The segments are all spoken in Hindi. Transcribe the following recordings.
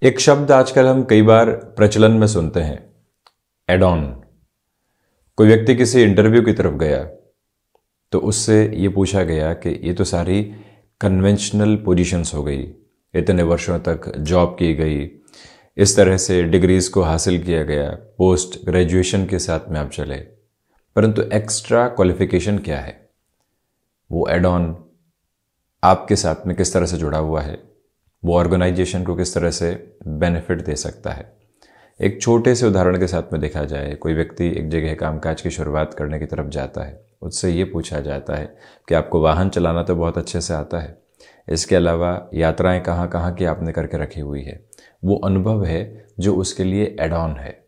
एक शब्द आजकल हम कई बार प्रचलन में सुनते हैं, एड ऑन। कोई व्यक्ति किसी इंटरव्यू की तरफ गया तो उससे ये पूछा गया कि ये तो सारी कन्वेंशनल पोजीशंस हो गई, इतने वर्षों तक जॉब की गई, इस तरह से डिग्रीज को हासिल किया गया, पोस्ट ग्रेजुएशन के साथ में आप चले, परंतु एक्स्ट्रा क्वालिफिकेशन क्या है? वो एड ऑन आपके साथ में किस तरह से जुड़ा हुआ है, वो ऑर्गेनाइजेशन को किस तरह से बेनिफिट दे सकता है। एक छोटे से उदाहरण के साथ में देखा जाए, कोई व्यक्ति एक जगह कामकाज की शुरुआत करने की तरफ जाता है, उससे ये पूछा जाता है कि आपको वाहन चलाना तो बहुत अच्छे से आता है, इसके अलावा यात्राएं कहाँ कहाँ की आपने करके रखी हुई है। वो अनुभव है जो उसके लिए एड ऑन है।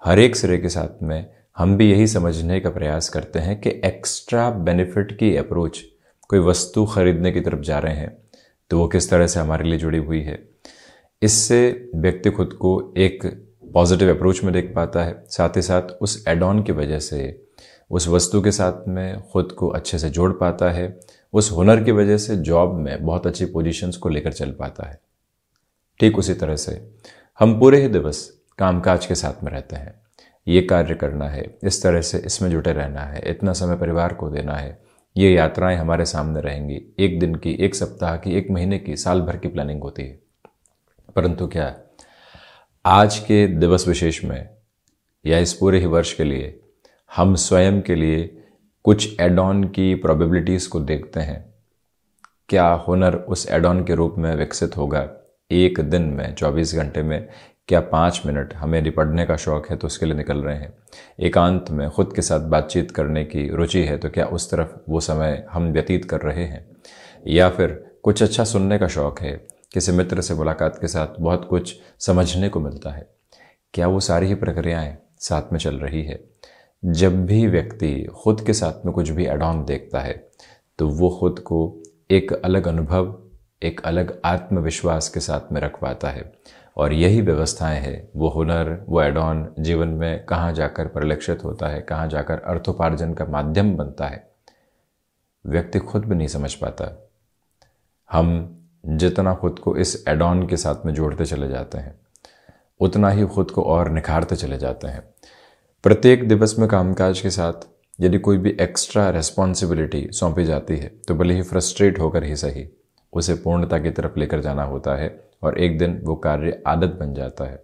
हर एक सिरे के साथ में हम भी यही समझने का प्रयास करते हैं कि एक्स्ट्रा बेनिफिट की अप्रोच, कोई वस्तु खरीदने की तरफ जा रहे हैं तो वो किस तरह से हमारे लिए जुड़ी हुई है। इससे व्यक्ति खुद को एक पॉजिटिव अप्रोच में देख पाता है, साथ ही साथ उस एड ऑन की वजह से उस वस्तु के साथ में खुद को अच्छे से जोड़ पाता है, उस हुनर की वजह से जॉब में बहुत अच्छी पोजीशंस को लेकर चल पाता है। ठीक उसी तरह से हम पूरे ही दिवस कामकाज के साथ में रहते हैं, ये कार्य करना है, इस तरह से इसमें जुटे रहना है, इतना समय परिवार को देना है, ये यात्राएं हमारे सामने रहेंगी, एक दिन की, एक सप्ताह की, एक महीने की, साल भर की प्लानिंग होती है। परंतु क्या आज के दिवस विशेष में या इस पूरे ही वर्ष के लिए हम स्वयं के लिए कुछ एड ऑन की प्रोबेबिलिटीज़ को देखते हैं? क्या हुनर उस एड ऑन के रूप में विकसित होगा? एक दिन में 24 घंटे में क्या 5 मिनट हमें पढ़ने का शौक़ है तो उसके लिए निकल रहे हैं? एकांत में खुद के साथ बातचीत करने की रुचि है तो क्या उस तरफ वो समय हम व्यतीत कर रहे हैं? या फिर कुछ अच्छा सुनने का शौक़ है, किसी मित्र से मुलाकात के साथ बहुत कुछ समझने को मिलता है, क्या वो सारी ही प्रक्रियाएं साथ में चल रही है? जब भी व्यक्ति खुद के साथ में कुछ भी एड ऑन देखता है तो वो खुद को एक अलग अनुभव, एक अलग आत्मविश्वास के साथ में रख पाता है। और यही व्यवस्थाएं हैं, वो हुनर, वो एड ऑन जीवन में कहाँ जाकर परिलक्षित होता है, कहाँ जाकर अर्थोपार्जन का माध्यम बनता है, व्यक्ति खुद भी नहीं समझ पाता। हम जितना खुद को इस एड ऑन के साथ में जोड़ते चले जाते हैं उतना ही खुद को और निखारते चले जाते हैं। प्रत्येक दिवस में कामकाज के साथ यदि कोई भी एक्स्ट्रा रिस्पॉन्सिबिलिटी सौंपी जाती है तो भले ही फ्रस्ट्रेट होकर ही सही उसे पूर्णता की तरफ लेकर जाना होता है और एक दिन वो कार्य आदत बन जाता है।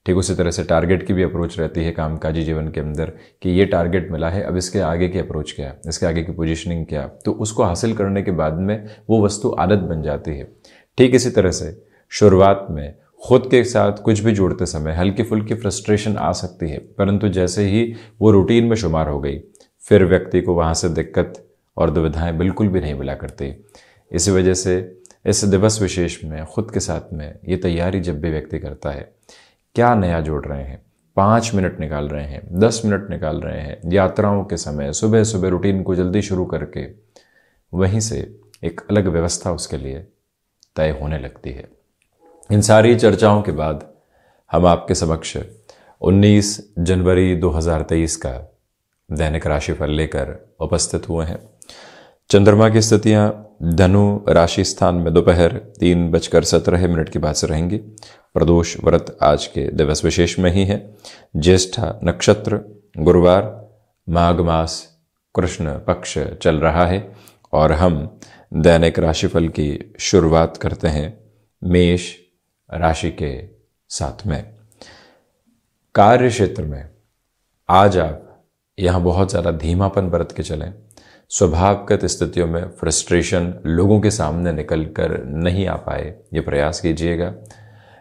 ठीक उसी तरह से टारगेट की भी अप्रोच रहती है कामकाजी जीवन के अंदर कि ये टारगेट मिला है, अब इसके आगे की अप्रोच क्या, इसके आगे की पोजीशनिंग क्या, तो उसको हासिल करने के बाद में वो वस्तु आदत बन जाती है। ठीक इसी तरह से शुरुआत में खुद के साथ कुछ भी जोड़ते समय हल्की फुल्की फ्रस्ट्रेशन आ सकती है, परंतु जैसे ही वो रूटीन में शुमार हो गई फिर व्यक्ति को वहाँ से दिक्कत और दुविधाएं बिल्कुल भी नहीं मिला करती। इसी वजह से इस दिवस विशेष में खुद के साथ में ये तैयारी जब भी व्यक्ति करता है, क्या नया जोड़ रहे हैं, 5 मिनट निकाल रहे हैं, 10 मिनट निकाल रहे हैं, यात्राओं के समय सुबह सुबह रूटीन को जल्दी शुरू करके वहीं से एक अलग व्यवस्था उसके लिए तय होने लगती है। इन सारी चर्चाओं के बाद हम आपके समक्ष 19 जनवरी 2023 का दैनिक राशिफल लेकर उपस्थित हुए हैं। चंद्रमा की स्थितियां धनु राशि स्थान में दोपहर 3:17 की बात से रहेंगी। प्रदोष व्रत आज के दिवस विशेष में ही है। ज्येष्ठा नक्षत्र गुरुवार, माघ मास कृष्ण पक्ष चल रहा है और हम दैनिक राशिफल की शुरुआत करते हैं मेष राशि के साथ में। कार्य क्षेत्र में आज आप यहाँ बहुत ज़्यादा धीमापन बरत के चलें। स्वभावगत स्थितियों में फ्रस्ट्रेशन लोगों के सामने निकल कर नहीं आ पाए, ये प्रयास कीजिएगा।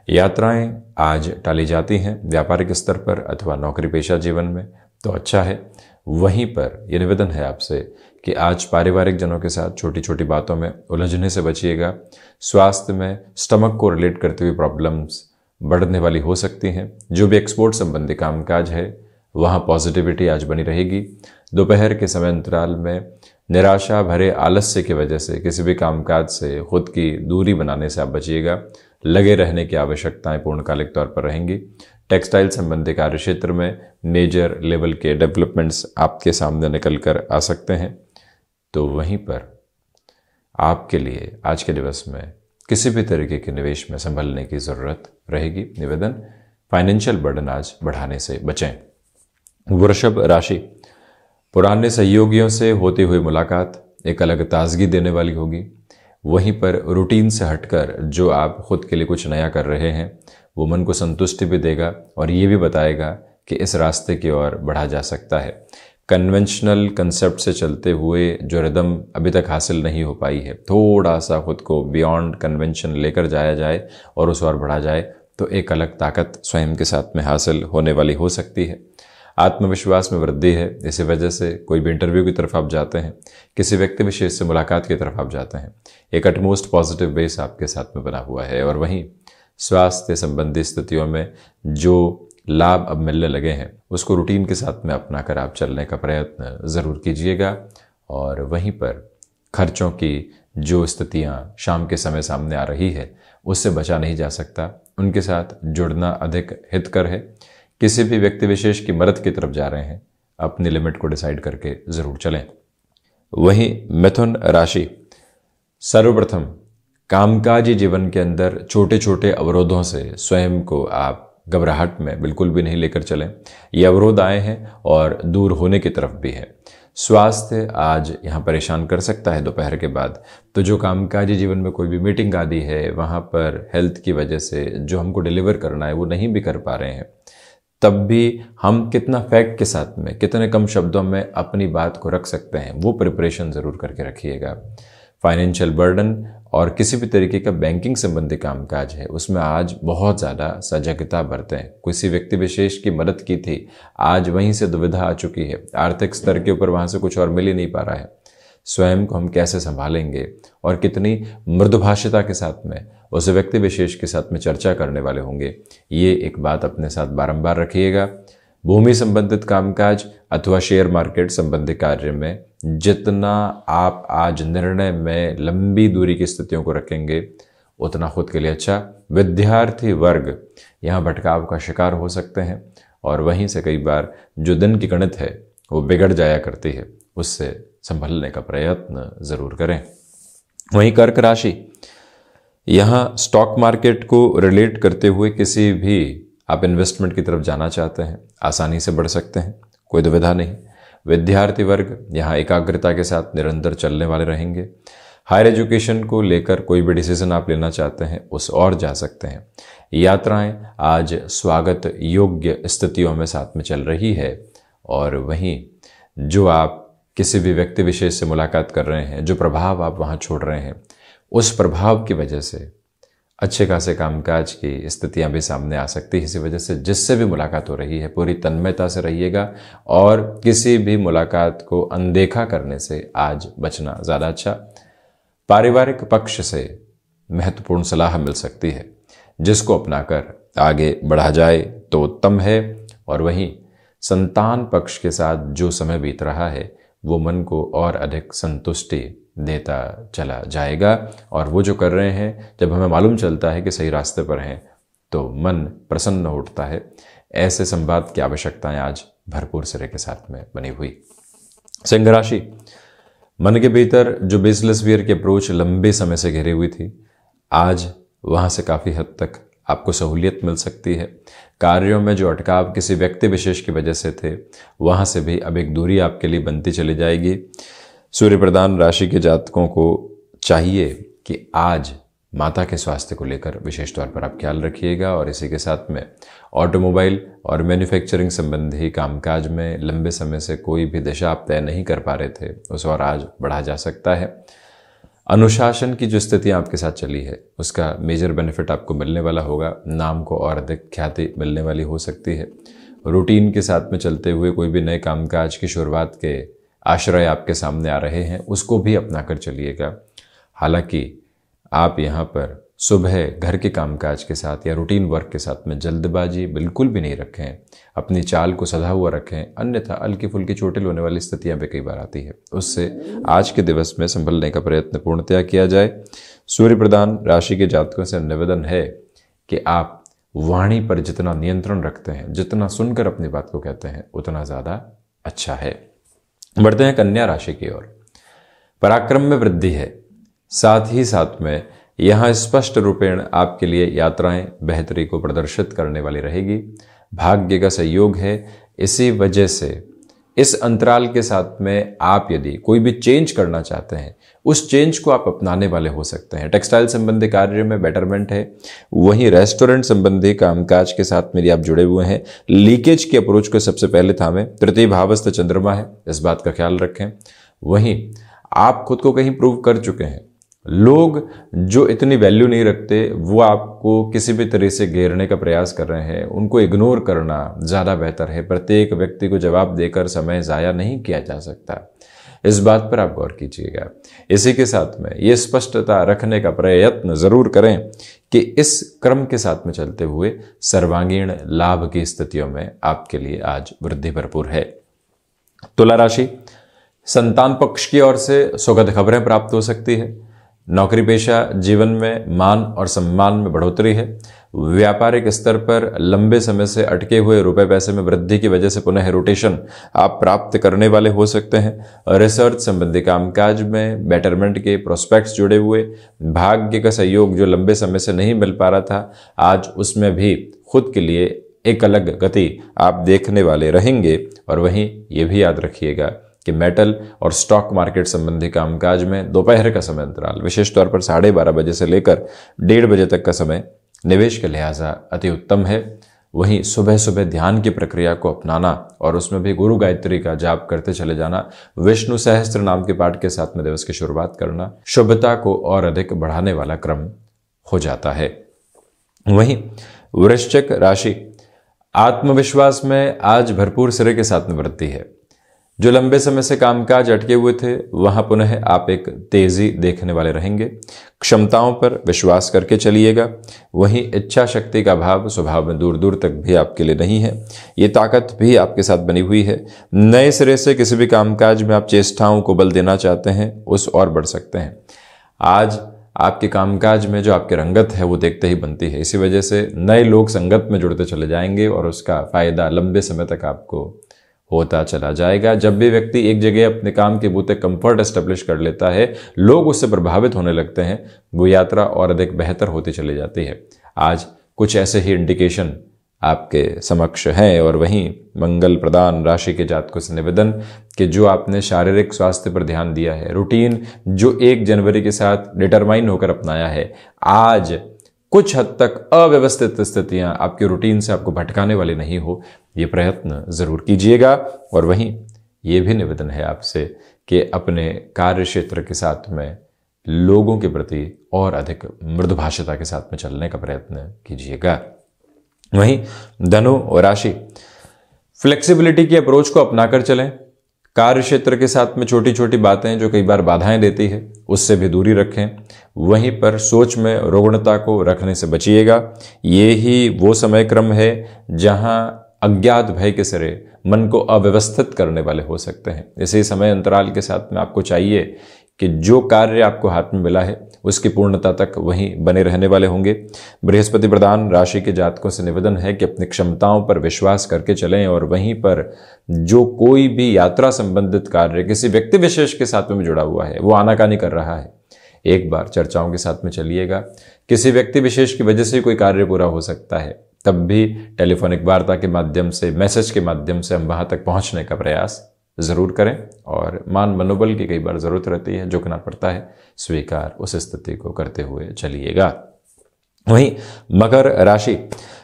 यात्राएं आज टाली जाती हैं व्यापारिक स्तर पर अथवा नौकरी पेशा जीवन में, तो अच्छा है। वहीं पर यह निवेदन है आपसे कि आज पारिवारिक जनों के साथ छोटी छोटी बातों में उलझने से बचिएगा। स्वास्थ्य में स्टमक को रिलेट करती हुई प्रॉब्लम्स बढ़ने वाली हो सकती हैं। जो भी एक्सपोर्ट संबंधी कामकाज है वहाँ पॉजिटिविटी आज बनी रहेगी। दोपहर के समय अंतराल में निराशा भरे आलस्य की वजह से किसी भी कामकाज से खुद की दूरी बनाने से आप बचिएगा। लगे रहने की आवश्यकताएं पूर्णकालिक तौर पर रहेंगी। टेक्सटाइल संबंधी कार्य क्षेत्र में मेजर लेवल के डेवलपमेंट्स आपके सामने निकल कर आ सकते हैं। तो वहीं पर आपके लिए आज के दिवस में किसी भी तरीके के निवेश में संभलने की ज़रूरत रहेगी। निवेदन, फाइनेंशियल बर्डन आज बढ़ाने से बचें। वृषभ राशि, पुराने सहयोगियों से होती हुई मुलाकात एक अलग ताजगी देने वाली होगी। वहीं पर रूटीन से हटकर जो आप खुद के लिए कुछ नया कर रहे हैं वो मन को संतुष्टि भी देगा और ये भी बताएगा कि इस रास्ते की ओर बढ़ा जा सकता है। कन्वेंशनल कंसेप्ट से चलते हुए जो रिदम अभी तक हासिल नहीं हो पाई है, थोड़ा सा खुद को बियॉन्ड कन्वेंशन लेकर जाया जाए और उस ओर बढ़ा जाए तो एक अलग ताकत स्वयं के साथ में हासिल होने वाली हो सकती है। आत्मविश्वास में वृद्धि है, इसी वजह से कोई भी इंटरव्यू की तरफ आप जाते हैं, किसी व्यक्ति विशेष से मुलाकात की तरफ आप जाते हैं, एक अटमोस्ट पॉजिटिव बेस आपके साथ में बना हुआ है। और वहीं स्वास्थ्य संबंधी स्थितियों में जो लाभ अब मिलने लगे हैं उसको रूटीन के साथ में अपना कर आप चलने का प्रयत्न ज़रूर कीजिएगा। और वहीं पर खर्चों की जो स्थितियां शाम के समय सामने आ रही है उससे बचा नहीं जा सकता, उनके साथ जुड़ना अधिक हितकर है। किसी भी व्यक्ति विशेष की मदद की तरफ जा रहे हैं, अपनी लिमिट को डिसाइड करके ज़रूर चलें। वहीं मिथुन राशि, सर्वप्रथम कामकाजी जीवन के अंदर छोटे छोटे अवरोधों से स्वयं को आप घबराहट में बिल्कुल भी नहीं लेकर चलें। ये अवरोध आए हैं और दूर होने की तरफ भी है। स्वास्थ्य आज यहाँ परेशान कर सकता है दोपहर के बाद, तो जो कामकाजी जीवन में कोई भी मीटिंग आदि है वहाँ पर हेल्थ की वजह से जो हमको डिलीवर करना है वो नहीं भी कर पा रहे हैं, तब भी हम कितना फैक्ट के साथ में कितने कम शब्दों में अपनी बात को रख सकते हैं वो प्रिपरेशन ज़रूर करके रखिएगा। फाइनेंशियल बर्डन और किसी भी तरीके का बैंकिंग संबंधी कामकाज है उसमें आज बहुत ज़्यादा सजगता बरतें। किसी व्यक्ति विशेष की मदद की थी, आज वहीं से दुविधा आ चुकी है, आर्थिक स्तर के ऊपर वहाँ से कुछ और मिल ही नहीं पा रहा है। स्वयं को हम कैसे संभालेंगे और कितनी मृदुभाषिता के साथ में उस व्यक्ति विशेष के साथ में चर्चा करने वाले होंगे, ये एक बात अपने साथ बारंबार रखिएगा। भूमि संबंधित कामकाज अथवा शेयर मार्केट संबंधी कार्य में जितना आप आज निर्णय में लंबी दूरी की स्थितियों को रखेंगे उतना खुद के लिए अच्छा। विद्यार्थी वर्ग यहाँ भटकाव का शिकार हो सकते हैं और वहीं से कई बार जो दिन की गणित है वो बिगड़ जाया करती है, उससे संभलने का प्रयत्न जरूर करें। वहीं कर्क राशि, यहाँ स्टॉक मार्केट को रिलेट करते हुए किसी भी आप इन्वेस्टमेंट की तरफ जाना चाहते हैं, आसानी से बढ़ सकते हैं, कोई दुविधा नहीं। विद्यार्थी वर्ग यहाँ एकाग्रता के साथ निरंतर चलने वाले रहेंगे। हायर एजुकेशन को लेकर कोई भी डिसीजन आप लेना चाहते हैं उस और जा सकते हैं। यात्राएं आज स्वागत योग्य स्थितियों में साथ में चल रही है। और वहीं जो आप किसी भी व्यक्ति विशेष से मुलाकात कर रहे हैं, जो प्रभाव आप वहाँ छोड़ रहे हैं, उस प्रभाव की वजह से अच्छे खासे कामकाज की स्थितियां भी सामने आ सकती है। इसी वजह से जिससे भी मुलाकात हो रही है पूरी तन्मयता से रहिएगा और किसी भी मुलाकात को अनदेखा करने से आज बचना ज़्यादा अच्छा। पारिवारिक पक्ष से महत्वपूर्ण सलाह मिल सकती है, जिसको अपनाकर आगे बढ़ा जाए तो उत्तम है। और वहीं संतान पक्ष के साथ जो समय बीत रहा है वो मन को और अधिक संतुष्टि देता चला जाएगा। और वो जो कर रहे हैं, जब हमें मालूम चलता है कि सही रास्ते पर हैं तो मन प्रसन्न उठता है। ऐसे संवाद की आवश्यकताएं आज भरपूर सिरे के साथ में बनी हुई। सिंह राशि, मन के भीतर जो बेसलेस वियर की अप्रोच लंबे समय से घिरी हुई थी, आज वहां से काफ़ी हद तक आपको सहूलियत मिल सकती है। कार्यों में जो अटकाव किसी व्यक्ति विशेष की वजह से थे, वहां से भी अब एक दूरी आपके लिए बनती चली जाएगी। सूर्य प्रधान राशि के जातकों को चाहिए कि आज माता के स्वास्थ्य को लेकर विशेष तौर पर आप ख्याल रखिएगा। और इसी के साथ में ऑटोमोबाइल और मैन्युफैक्चरिंग संबंधी कामकाज में लंबे समय से कोई भी दिशा आप तय नहीं कर पा रहे थे, उस और आज बढ़ा जा सकता है। अनुशासन की जो स्थितियां आपके साथ चली है उसका मेजर बेनिफिट आपको मिलने वाला होगा। नाम को और अधिक ख्याति मिलने वाली हो सकती है। रूटीन के साथ में चलते हुए कोई भी नए कामकाज की शुरुआत के आश्रय आपके सामने आ रहे हैं, उसको भी अपना कर चलिएगा। हालांकि आप यहाँ पर सुबह घर के कामकाज के साथ या रूटीन वर्क के साथ में जल्दबाजी बिल्कुल भी नहीं रखें, अपनी चाल को सधा हुआ रखें, अन्यथा हल्की फुल्की चोटिल होने वाली स्थितियां भी कई बार आती है। उससे आज के दिवस में संभलने का प्रयत्न पूर्णतया किया जाए। सूर्य प्रधान राशि के जातकों से निवेदन है कि आप वाणी पर जितना नियंत्रण रखते हैं, जितना सुनकर अपनी बात को कहते हैं, उतना ज़्यादा अच्छा है। बढ़ते हैं कन्या राशि की ओर। पराक्रम में वृद्धि है, साथ ही साथ में यहाँ स्पष्ट रूपेण आपके लिए यात्राएं बेहतरी को प्रदर्शित करने वाली रहेगी। भाग्य का सहयोग है। इसी वजह से इस अंतराल के साथ में आप यदि कोई भी चेंज करना चाहते हैं, उस चेंज को आप अपनाने वाले हो सकते हैं। टेक्सटाइल संबंधी कार्य में बेटरमेंट है। वहीं रेस्टोरेंट संबंधी कामकाज के साथ में यदि आप जुड़े हुए हैं, लीकेज की अप्रोच को सबसे पहले थामें। तृतीय भावस्थ चंद्रमा है, इस बात का ख्याल रखें। वहीं आप खुद को कहीं प्रूव कर चुके हैं। लोग जो इतनी वैल्यू नहीं रखते वो आपको किसी भी तरह से घेरने का प्रयास कर रहे हैं, उनको इग्नोर करना ज़्यादा बेहतर है। प्रत्येक व्यक्ति को जवाब देकर समय ज़ाया नहीं किया जा सकता, इस बात पर आप गौर कीजिएगा। इसी के साथ में ये स्पष्टता रखने का प्रयत्न ज़रूर करें कि इस क्रम के साथ में चलते हुए सर्वांगीण लाभ की स्थितियों में आपके लिए आज वृद्धि भरपूर है। तुला राशि, संतान पक्ष की ओर से सुखद खबरें प्राप्त हो सकती है। नौकरी पेशा जीवन में मान और सम्मान में बढ़ोतरी है। व्यापारिक स्तर पर लंबे समय से अटके हुए रुपए पैसे में वृद्धि की वजह से पुनः रोटेशन आप प्राप्त करने वाले हो सकते हैं। रिसर्च संबंधी कामकाज में बेटरमेंट के प्रोस्पेक्ट्स जुड़े हुए। भाग्य का सहयोग जो लंबे समय से नहीं मिल पा रहा था, आज उसमें भी खुद के लिए एक अलग गति आप देखने वाले रहेंगे। और वहीं ये भी याद रखिएगा कि मेटल और स्टॉक मार्केट संबंधी कामकाज में दोपहर का समय अंतराल, विशेष तौर पर 12:30 बजे से लेकर 1:30 बजे तक का समय निवेश के लिहाजा अति उत्तम है। वहीं सुबह सुबह ध्यान की प्रक्रिया को अपनाना और उसमें भी गुरु गायत्री का जाप करते चले जाना, विष्णु सहस्त्र नाम के पाठ के साथ में दिवस की शुरुआत करना शुभता को और अधिक बढ़ाने वाला क्रम हो जाता है। वहीं वृश्चिक राशि, आत्मविश्वास में आज भरपूर सिरे के साथ में वृद्धि है। जो लंबे समय से कामकाज अटके हुए थे, वहां पुनः आप एक तेजी देखने वाले रहेंगे। क्षमताओं पर विश्वास करके चलिएगा। वहीं इच्छा शक्ति का अभाव स्वभाव में दूर दूर तक भी आपके लिए नहीं है। ये ताकत भी आपके साथ बनी हुई है। नए सिरे से किसी भी कामकाज में आप चेष्टाओं को बल देना चाहते हैं, उस और बढ़ सकते हैं। आज आपके कामकाज में जो आपकी रंगत है वो देखते ही बनती है। इसी वजह से नए लोग संगत में जुड़ते चले जाएंगे और उसका फायदा लंबे समय तक आपको होता चला जाएगा। जब भी व्यक्ति एक जगह अपने काम के बूते कंफर्ट एस्टेब्लिश कर लेता है, लोग उससे प्रभावित होने लगते हैं, वो यात्रा और अधिक बेहतर होती चली जाती है। आज कुछ ऐसे ही इंडिकेशन आपके समक्ष हैं। और वहीं मंगल प्रदान राशि के जातकों से निवेदन कि जो आपने शारीरिक स्वास्थ्य पर ध्यान दिया है, रूटीन जो 1 जनवरी के साथ डिटरमाइन होकर अपनाया है, आज कुछ हद तक अव्यवस्थित स्थितियां आपके रूटीन से आपको भटकाने वाली नहीं हो, ये प्रयत्न जरूर कीजिएगा। और वहीं ये भी निवेदन है आपसे कि अपने कार्य क्षेत्र के साथ में लोगों के प्रति और अधिक मृदुभाषिता के साथ में चलने का प्रयत्न कीजिएगा। वहीं धनु राशि, फ्लेक्सिबिलिटी की अप्रोच को अपनाकर चलें। कार्य क्षेत्र के साथ में छोटी छोटी बातें जो कई बार बाधाएं देती है, उससे भी दूरी रखें। वहीं पर सोच में रोगणता को रखने से बचिएगा। ये ही वो समय क्रम है जहां अज्ञात भय के सिरे मन को अव्यवस्थित करने वाले हो सकते हैं। इसी समय अंतराल के साथ में आपको चाहिए कि जो कार्य आपको हाथ में मिला है उसकी पूर्णता तक वहीं बने रहने वाले होंगे। बृहस्पति प्रदान राशि के जातकों से निवेदन है कि अपनी क्षमताओं पर विश्वास करके चलें। और वहीं पर जो कोई भी यात्रा संबंधित कार्य किसी व्यक्ति विशेष के साथ में जुड़ा हुआ है, वो आनाकानी कर रहा है, एक बार चर्चाओं के साथ में चलिएगा। किसी व्यक्ति विशेष की वजह से कोई कार्य पूरा हो सकता है, तब भी टेलीफोनिक वार्ता के माध्यम से, मैसेज के माध्यम से हम वहां तक पहुंचने का प्रयास जरूर करें। और मान मनोबल की कई बार जरूरत रहती है, झुकना पड़ता है, स्वीकार उस स्थिति को करते हुए चलिएगा। वहीं मकर राशि,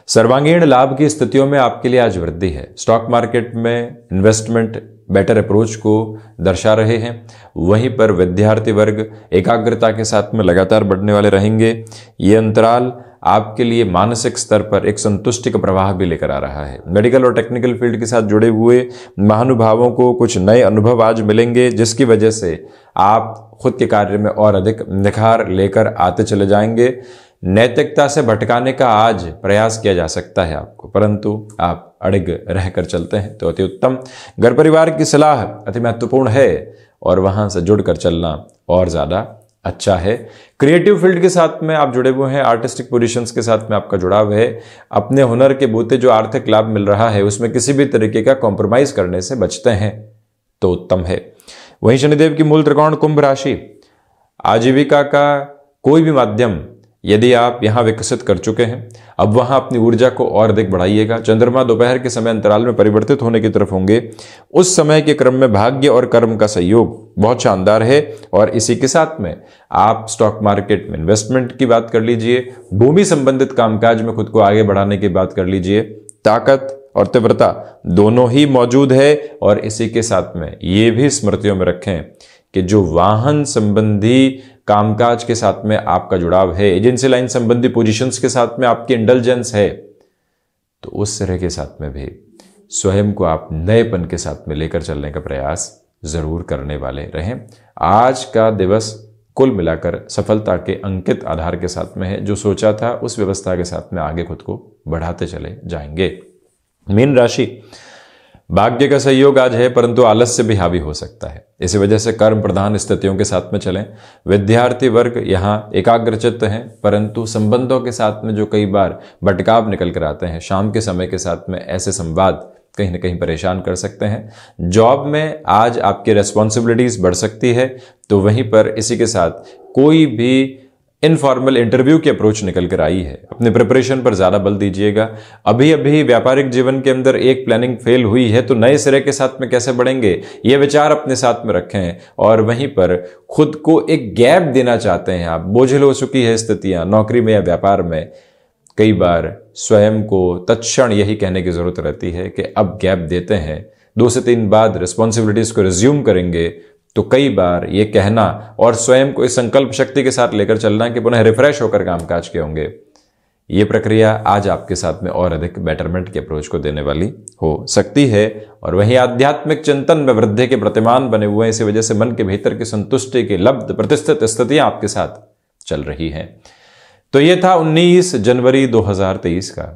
सर्वांगीण लाभ की स्थितियों में आपके लिए आज वृद्धि है। स्टॉक मार्केट में इन्वेस्टमेंट बेटर अप्रोच को दर्शा रहे हैं। वहीं पर विद्यार्थी वर्ग एकाग्रता के साथ में लगातार बढ़ने वाले रहेंगे। ये अंतराल आपके लिए मानसिक स्तर पर एक संतुष्टि का प्रवाह भी लेकर आ रहा है। मेडिकल और टेक्निकल फील्ड के साथ जुड़े हुए महानुभावों को कुछ नए अनुभव आज मिलेंगे, जिसकी वजह से आप खुद के कार्य में और अधिक निखार लेकर आते चले जाएंगे। नैतिकता से भटकाने का आज प्रयास किया जा सकता है आपको, परंतु आप अड़िग रहकर चलते हैं तो अति उत्तम। घर परिवार की सलाह अति महत्वपूर्ण है और वहां से जुड़कर चलना और ज्यादा अच्छा है। क्रिएटिव फील्ड के साथ में आप जुड़े हुए हैं, आर्टिस्टिक पोजीशंस के साथ में आपका जुड़ाव है। अपने हुनर के बूते जो आर्थिक लाभ मिल रहा है उसमें किसी भी तरीके का कॉम्प्रोमाइज करने से बचते हैं तो उत्तम है। वहीं शनिदेव की मूल त्रिकोण कुंभ राशि, आजीविका का कोई भी माध्यम यदि आप यहां विकसित कर चुके हैं, अब वहां अपनी ऊर्जा को और अधिक बढ़ाइएगा। चंद्रमा दोपहर के समय अंतराल में परिवर्तित होने की तरफ होंगे। उस समय के क्रम में भाग्य और कर्म का सहयोग बहुत शानदार है। और इसी के साथ में आप स्टॉक मार्केट में इन्वेस्टमेंट की बात कर लीजिए, भूमि संबंधित कामकाज में खुद को आगे बढ़ाने की बात कर लीजिए। ताकत और तीव्रता दोनों ही मौजूद है। और इसी के साथ में ये भी स्मृतियों में रखें कि जो वाहन संबंधी कामकाज के साथ में आपका जुड़ाव है, एजेंसी लाइन संबंधी पोजीशंस के साथ में आपकी इंटेलिजेंस है, तो उस तरह के साथ में भी स्वयं को आप नएपन के साथ में लेकर चलने का प्रयास जरूर करने वाले रहें। आज का दिवस कुल मिलाकर सफलता के अंकित आधार के साथ में है। जो सोचा था उस व्यवस्था के साथ में आगे खुद को बढ़ाते चले जाएंगे। मीन राशि, भाग्य का सहयोग आज है, परंतु आलस्य भी हावी हो सकता है। इसी वजह से कर्म प्रधान स्थितियों के साथ में चलें। विद्यार्थी वर्ग यहां एकाग्रचित्त हैं, परंतु संबंधों के साथ में जो कई बार भटकाव निकल कर आते हैं, शाम के समय के साथ में ऐसे संवाद कहीं ना कहीं परेशान कर सकते हैं। जॉब में आज आपकी रेस्पॉन्सिबिलिटीज बढ़ सकती है, तो वहीं पर इसी के साथ कोई भी इनफॉर्मल इंटरव्यू की अप्रोच निकल कर आई है, अपने प्रिपरेशन पर ज्यादा बल दीजिएगा। अभी अभी व्यापारिक जीवन के अंदर एक प्लानिंग फेल हुई है, तो नए सिरे के साथ में कैसे बढ़ेंगे, ये विचार अपने साथ में रखें। और वहीं पर खुद को एक गैप देना चाहते हैं आप, बोझिल हो चुकी है स्थितियां नौकरी में या व्यापार में, कई बार स्वयं को तत्क्षण यही कहने की जरूरत रहती है कि अब गैप देते हैं, 2 से 3 बाद रिस्पॉन्सिबिलिटीज को रिज्यूम करेंगे। तो कई बार ये कहना और स्वयं को इस संकल्प शक्ति के साथ लेकर चलना कि पुनः रिफ्रेश होकर कामकाज के होंगे, ये प्रक्रिया आज आपके साथ में और अधिक बेटरमेंट की अप्रोच को देने वाली हो सकती है। और वहीं आध्यात्मिक चिंतन में वृद्धि के प्रतिमान बने हुए हैं, इसी वजह से मन के भीतर की संतुष्टि की लब्ध प्रतिष्ठित स्थितियां आपके साथ चल रही हैं। तो यह था 19 जनवरी 2023 का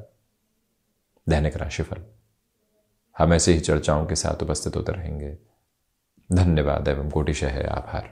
दैनिक राशिफल। हम ऐसे ही चर्चाओं के साथ उपस्थित होते रहेंगे। धन्यवाद एवं कोटिशः आभार।